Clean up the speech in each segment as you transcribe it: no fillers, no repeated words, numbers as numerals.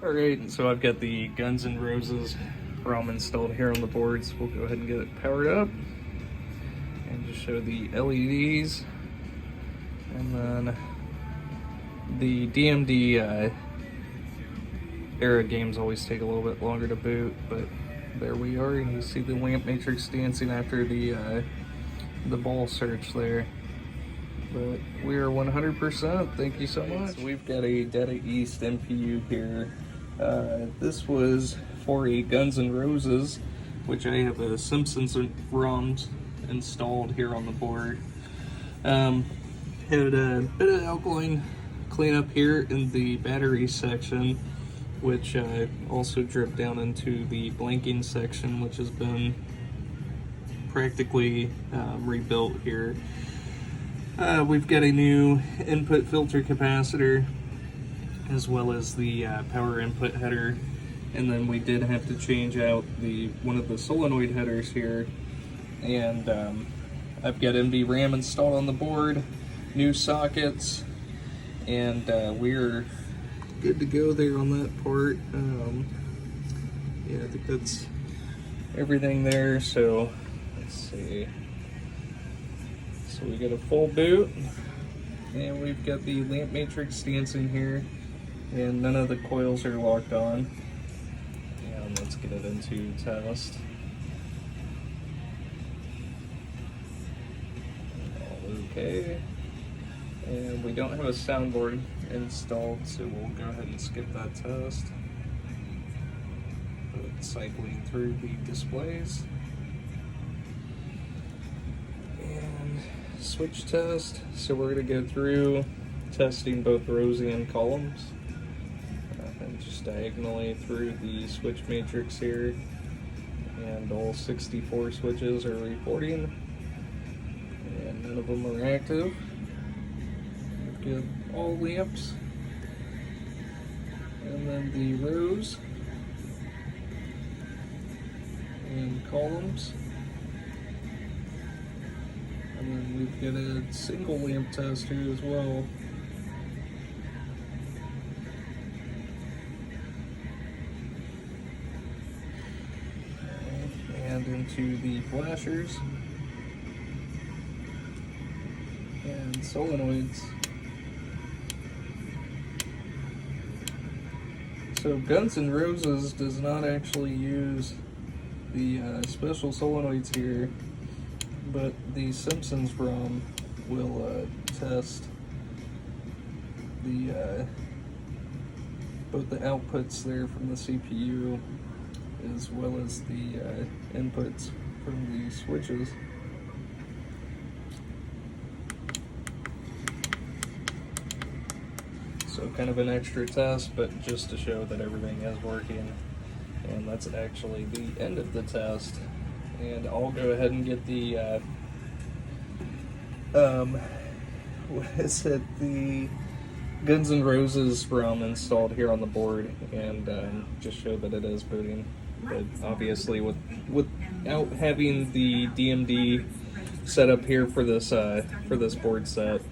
Alright, so I've got the Guns N' Roses ROM installed here on the board, so we'll go ahead and get it powered up and just show the LEDs. And then the DMD era games always take a little bit longer to boot, but there we are, and you see the lamp matrix dancing after the ball search there. But we are 100%. Thank you so much. So we've got a Data East MPU here. This was for a Guns N' Roses, which I have a Simpsons ROMs installed here on the board. Had a bit of alkaline cleanup here in the battery section, which also dripped down into the blanking section, which has been practically rebuilt here. We've got a new input filter capacitor, as well as the power input header, and then we did have to change out one of the solenoid headers here. And I've got MD RAM installed on the board, new sockets, and we're good to go there on that part. Yeah, I think that's everything there. So let's see. So we got a full boot, and we've got the lamp matrix dancing here, and none of the coils are locked on. And let's get it into test. All okay. And we don't have a soundboard installed, so we'll go ahead and skip that test. But cycling through the displays. Switch test. So we're going to go through testing both Rosie and columns, and just diagonally through the switch matrix here, and all 64 switches are reporting, and none of them are active. We've got all lamps, and then the rows and columns. And then we've got a single lamp test here as well. And into the flashers and solenoids. So Guns N' Roses does not actually use the special solenoids here, but the Simpsons ROM will test the both the outputs there from the CPU, as well as the inputs from the switches. So kind of an extra test, but just to show that everything is working. And that's actually the end of the test. And I'll go ahead and get the the Guns N' Roses ROM installed here on the board, and just show that it is booting. But obviously, without having the DMD set up here for this board set,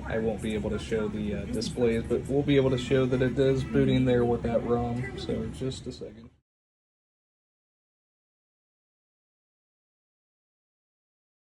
I won't be able to show the displays, but we'll be able to show that it is booting there with that ROM. So just a second.